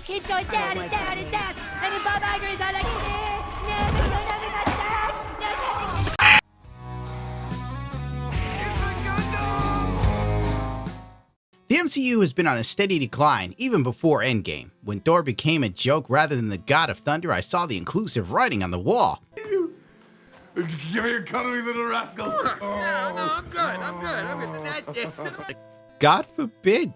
keeps going down and down and down. And then Bob Iger is all like, no, no, no, no, no, The MCU has been on a steady decline even before Endgame. When Thor became a joke rather than the God of Thunder, I saw the inclusive writing on the wall. Give me a cuddly little rascal. No, I'm good. God forbid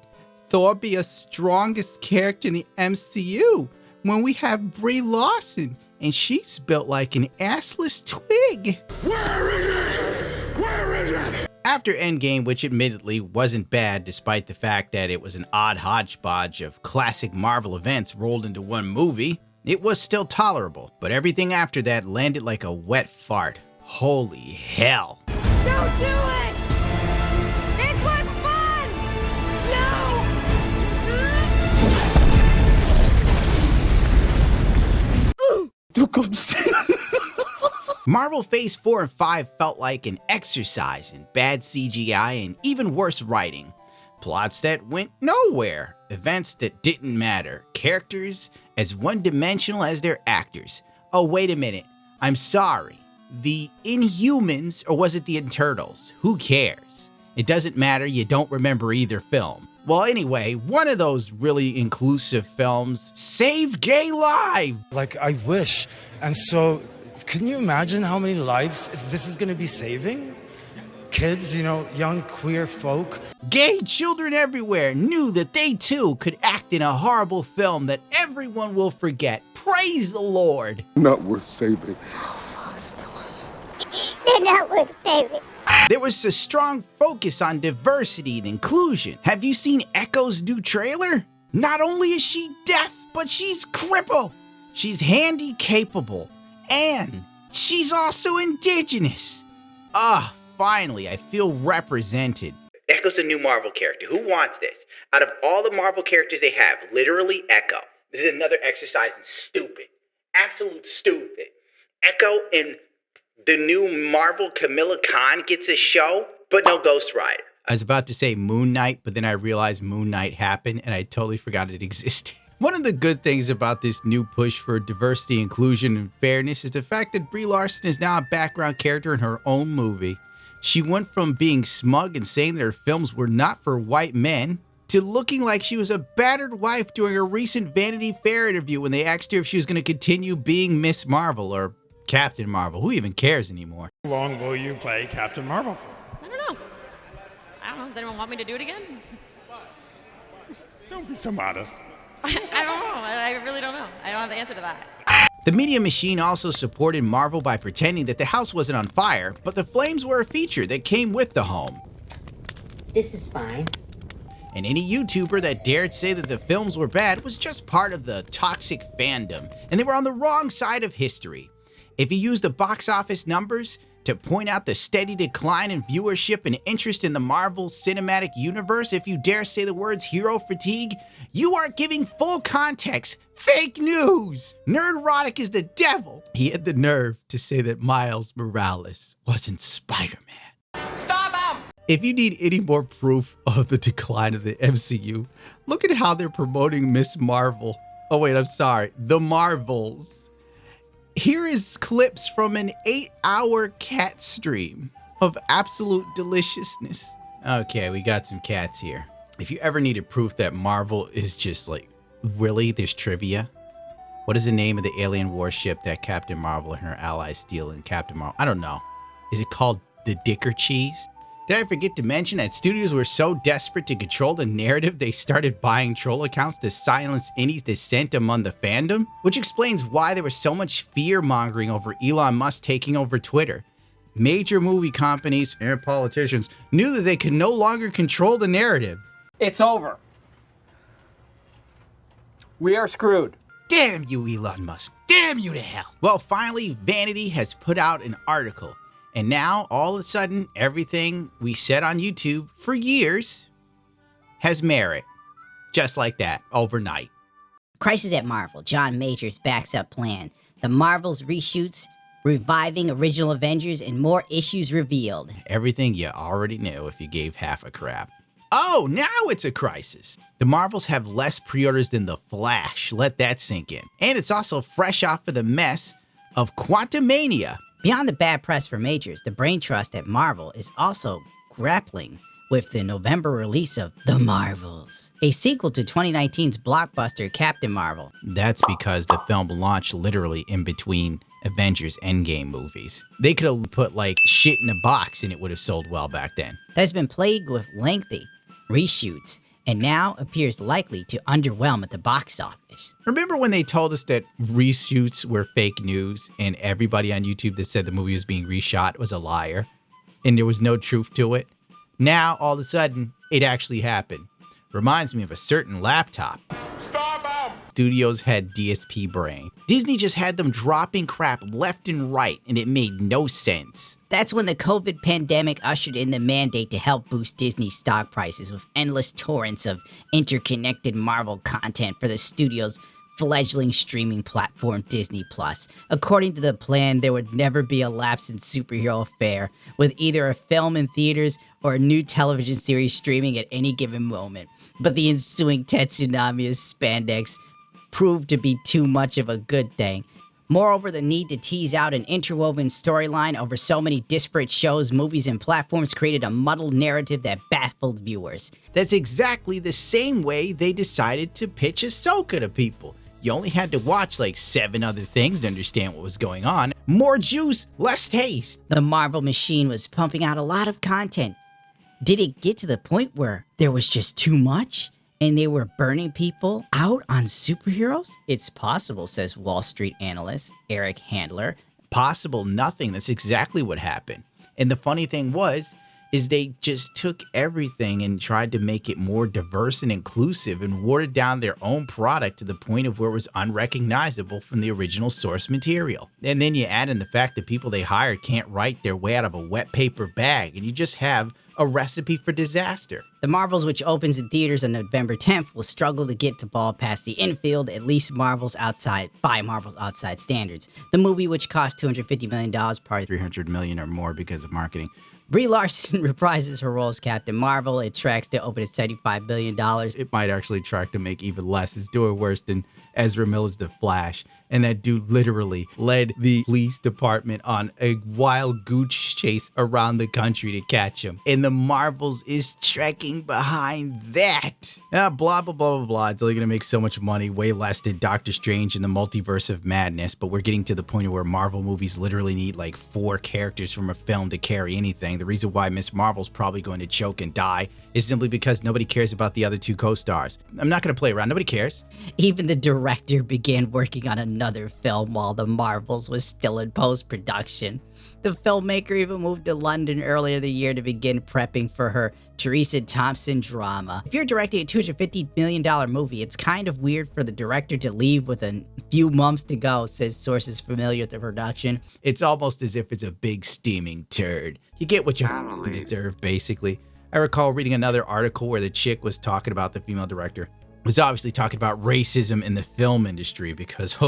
Thor be a strongest character in the MCU when we have Brie Larson and she's built like an assless twig. Where is it? Where is it? After Endgame, which admittedly wasn't bad despite the fact that it was an odd hodgepodge of classic Marvel events rolled into one movie, it was still tolerable, but everything after that landed like a wet fart. Holy hell. Don't do it! This was fun! Marvel Phase 4 and 5 felt like an exercise in bad CGI and even worse writing. Plots that went nowhere, events that didn't matter, characters as one-dimensional as their actors. Oh, wait a minute, I'm sorry. The Inhumans, or was it the Eternals? Who cares? It doesn't matter, you don't remember either film. Well, anyway, one of those really inclusive films saved gay lives. Like, I wish. And so, can you imagine how many lives this is going to be saving? Kids, you know, young queer folk. Gay children everywhere knew that they too could act in a horrible film that everyone will forget. Praise the Lord. Not worth saving. They're not worth saving. There was a strong focus on diversity and inclusion. Have you seen Echo's new trailer? Not only is she deaf, but she's crippled. She's handy capable. And she's also indigenous. Finally, I feel represented. Echo's a new Marvel character. Who wants this? Out of all the Marvel characters they have, literally Echo. This is another exercise in stupid. Absolute stupid. Echo in the new Marvel Camilla Khan gets a show, but no Ghost Rider. I was about to say Moon Knight, but then I realized Moon Knight happened and I totally forgot it existed. One of the good things about this new push for diversity, inclusion, and fairness is the fact that Brie Larson is now a background character in her own movie. She went from being smug and saying that her films were not for white men to looking like she was a battered wife during a recent Vanity Fair interview when they asked her if she was going to continue being Miss Marvel or Captain Marvel. Who even cares anymore? How long will you play Captain Marvel for? I don't know. Does anyone want me to do it again? Don't be so modest. I don't know. I really don't know. I don't have the answer to that. The media machine also supported Marvel by pretending that the house wasn't on fire, but the flames were a feature that came with the home. This is fine. And any YouTuber that dared say that the films were bad was just part of the toxic fandom, and they were on the wrong side of history. If you use the box office numbers to point out the steady decline in viewership and interest in the Marvel Cinematic Universe, if you dare say the words hero fatigue, you aren't giving full context. Fake news! Nerdrotic is the devil. He had the nerve to say that Miles Morales wasn't Spider-Man. Stop him! If you need any more proof of the decline of the MCU, look at how they're promoting Miss Marvel. Oh wait, I'm sorry. The Marvels. Here is clips from an 8-hour cat stream of absolute deliciousness. Okay, we got some cats here. If you ever needed proof that Marvel is just like, really, there's trivia? What is the name of the alien warship that Captain Marvel and her allies steal in Captain Marvel? I don't know. Is it called the Dicker Cheese? Did I forget to mention that studios were so desperate to control the narrative they started buying troll accounts to silence any dissent among the fandom? Which explains why there was so much fear-mongering over Elon Musk taking over Twitter. Major movie companies and politicians knew that they could no longer control the narrative. It's over. We are screwed. Damn you, Elon Musk. Damn you to hell. Well, finally, Vanity has put out an article. And now, all of a sudden, everything we said on YouTube for years has merit. Just like that, overnight. Crisis at Marvel. John Majors backs up plan. The Marvels reshoots, reviving original Avengers, and more issues revealed. Everything you already knew if you gave half a crap. Oh, now it's a crisis. The Marvels have less pre-orders than The Flash. Let that sink in. And it's also fresh off of the mess of Quantumania. Beyond the bad press for Majors, the brain trust at Marvel is also grappling with the November release of The Marvels, a sequel to 2019's blockbuster Captain Marvel. That's because the film launched literally in between Avengers Endgame movies. They could have put like shit in a box and it would have sold well back then. That has been plagued with lengthy reshoots and now appears likely to underwhelm at the box office. Remember when they told us that reshoots were fake news and everybody on YouTube that said the movie was being reshot was a liar and there was no truth to it? Now, all of a sudden, it actually happened. Reminds me of a certain laptop. Starbomb! Studios had DSP brain. Disney just had them dropping crap left and right, and it made no sense. That's when the COVID pandemic ushered in the mandate to help boost Disney's stock prices with endless torrents of interconnected Marvel content for the studio's fledgling streaming platform Disney+. According to the plan, there would never be a lapse in superhero fare, with either a film in theaters or a new television series streaming at any given moment. But the ensuing tsunami of spandex proved to be too much of a good thing. Moreover, the need to tease out an interwoven storyline over so many disparate shows, movies, and platforms created a muddled narrative that baffled viewers. That's exactly the same way they decided to pitch Ahsoka to people. You only had to watch like 7 other things to understand what was going on. More juice, less taste. The Marvel machine was pumping out a lot of content. Did it get to the point where there was just too much and they were burning people out on superheroes? It's possible, says Wall Street analyst Eric Handler. Possible nothing. That's exactly what happened. And the funny thing is they just took everything and tried to make it more diverse and inclusive and watered down their own product to the point of where it was unrecognizable from the original source material. And then you add in the fact that people they hired can't write their way out of a wet paper bag, and you just have a recipe for disaster. The Marvels, which opens in theaters on November 10th, will struggle to get the ball past the infield, at least by Marvel's outside standards. The movie, which cost $250 million, probably $300 million or more because of marketing. Brie Larson reprises her role as Captain Marvel. It tracks to open at $75 billion. It might actually track to make even less. It's doing worse than Ezra Miller's The Flash. And that dude literally led the police department on a wild goose chase around the country to catch him. And the Marvels is trekking behind that. Blah, blah, blah, blah, blah. It's only going to make so much money, way less than Doctor Strange and the Multiverse of Madness. But we're getting to the point where Marvel movies literally need like 4 characters from a film to carry anything. The reason why Miss Marvel's probably going to choke and die is simply because nobody cares about the other 2 co-stars. I'm not going to play around. Nobody cares. Even the director began working on another film while The Marvels was still in post-production. The filmmaker even moved to London earlier the year to begin prepping for her Teresa Thompson drama. If you're directing a $250 million movie, it's kind of weird for the director to leave with a few months to go, says sources familiar with the production. It's almost as if it's a big steaming turd. You get what you deserve, basically. I recall reading another article where the chick was talking about the female director. Was obviously talking about racism in the film industry because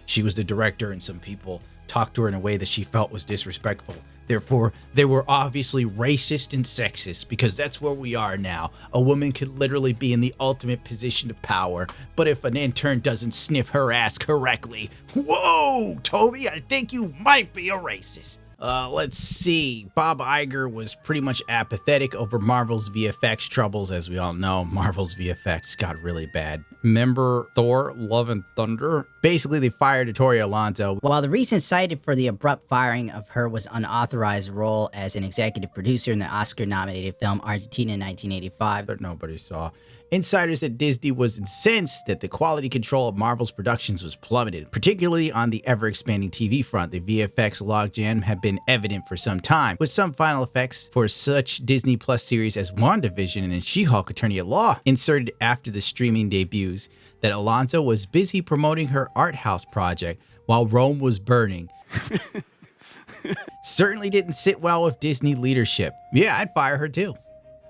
she was the director and some people talked to her in a way that she felt was disrespectful. Therefore, they were obviously racist and sexist because that's where we are now. A woman could literally be in the ultimate position of power, but if an intern doesn't sniff her ass correctly, whoa, Toby, I think you might be a racist. Let's see. Bob Iger was pretty much apathetic over Marvel's VFX troubles. As we all know, Marvel's VFX got really bad. Remember Thor, Love and Thunder? Basically, they fired Victoria Alonso. While the reason cited for the abrupt firing of her was unauthorized role as an executive producer in the Oscar-nominated film Argentina in 1985. That nobody saw. Insiders at Disney was incensed that the quality control of Marvel's productions was plummeted, particularly on the ever-expanding TV front. The VFX logjam had been evident for some time, with some final effects for such Disney Plus series as WandaVision and She-Hulk Attorney at Law inserted after the streaming debuts that Alonso was busy promoting her art house project while Rome was burning. Certainly didn't sit well with Disney leadership. Yeah, I'd fire her too.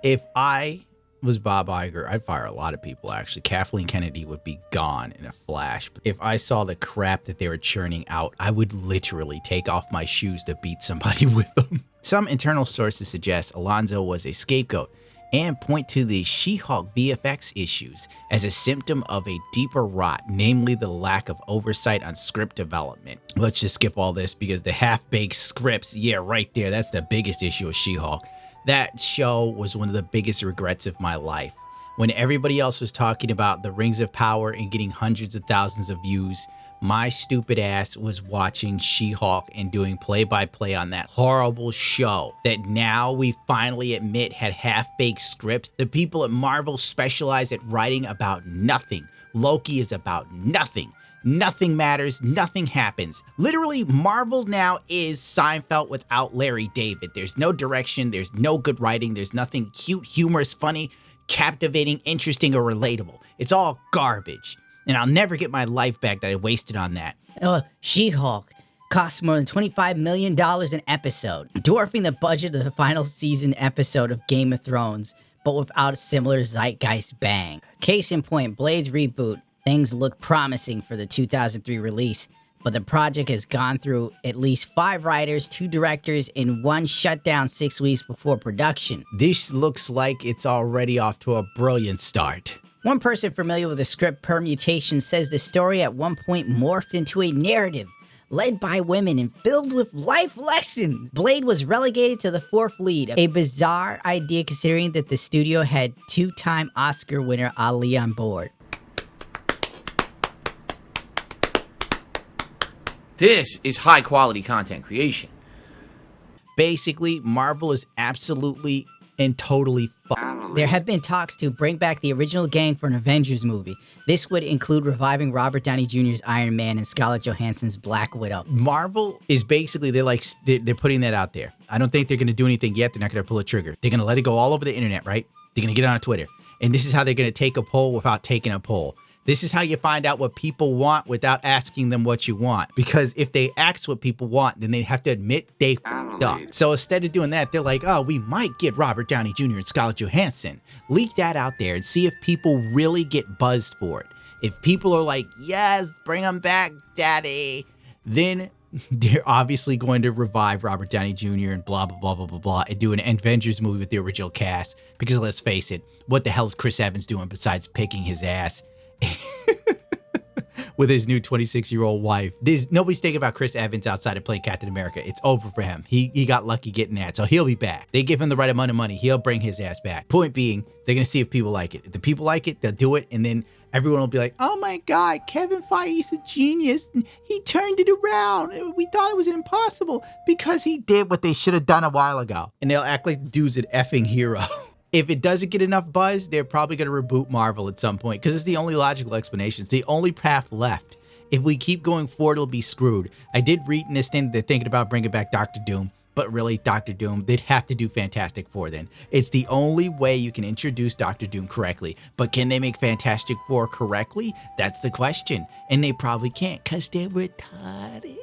If I was Bob Iger, I'd fire a lot of people actually. Kathleen Kennedy would be gone in a flash. If I saw the crap that they were churning out, I would literally take off my shoes to beat somebody with them. Some internal sources suggest Alonso was a scapegoat and point to the She-Hulk VFX issues as a symptom of a deeper rot, namely the lack of oversight on script development. Let's just skip all this because the half-baked scripts, yeah, right there, that's the biggest issue of She-Hulk. That show was one of the biggest regrets of my life. When everybody else was talking about the Rings of Power and getting hundreds of thousands of views, my stupid ass was watching She-Hulk and doing play-by-play on that horrible show that now we finally admit had half-baked scripts. The people at Marvel specialize at writing about nothing. Loki is about nothing. Nothing matters, nothing happens. Literally, Marvel now is Seinfeld without Larry David. There's no direction, there's no good writing, there's nothing cute, humorous, funny, captivating, interesting, or relatable. It's all garbage. And I'll never get my life back that I wasted on that. She-Hulk costs more than $25 million an episode, dwarfing the budget of the final season episode of Game of Thrones, but without a similar zeitgeist bang. Case in point, Blade's reboot. Things look promising for the 2003 release, but the project has gone through at least 5 writers, 2 directors, and 1 shutdown 6 weeks before production. This looks like it's already off to a brilliant start. One person familiar with the script permutation says the story at one point morphed into a narrative led by women and filled with life lessons. Blade was relegated to the 4th lead, a bizarre idea considering that the studio had 2-time Oscar winner Ali on board. This is high quality content creation. Basically, Marvel is absolutely and totally fucked. There have been talks to bring back the original gang for an Avengers movie. This would include reviving Robert Downey Jr.'s Iron Man and Scarlett Johansson's Black Widow. Marvel is basically, they're putting that out there. I don't think they're going to do anything yet. They're not going to pull a trigger. They're going to let it go all over the internet, right? They're going to get it on Twitter. And this is how they're going to take a poll without taking a poll. This is how you find out what people want without asking them what you want. Because if they ask what people want, then they have to admit they f***ed up. So instead of doing that, they're like, oh, we might get Robert Downey Jr. and Scarlett Johansson. Leak that out there and see if people really get buzzed for it. If people are like, yes, bring them back, daddy, then they're obviously going to revive Robert Downey Jr. and blah, blah, blah, blah, blah, blah, and do an Avengers movie with the original cast. Because let's face it, what the hell is Chris Evans doing besides picking his ass with his new 26-year-old wife? Nobody's thinking about Chris Evans outside of playing Captain America. It's over for him. He got lucky getting that, so he'll be back. They give him the right amount of money, he'll bring his ass back. Point being, they're gonna see if people like it. If the people like it, they'll do it, and then everyone will be like, oh my god, Kevin Feige's a genius. He turned it around. We thought it was impossible because he did what they should have done a while ago. And they'll act like the dude's an effing hero. If it doesn't get enough buzz, they're probably going to reboot Marvel at some point because it's the only logical explanation. It's the only path left. If we keep going forward, it'll be screwed. I did read in this thing they're thinking about bringing back Doctor Doom, but really, Doctor Doom, they'd have to do Fantastic Four then. It's the only way you can introduce Doctor Doom correctly. But can they make Fantastic Four correctly? That's the question. And they probably can't because they're retarded.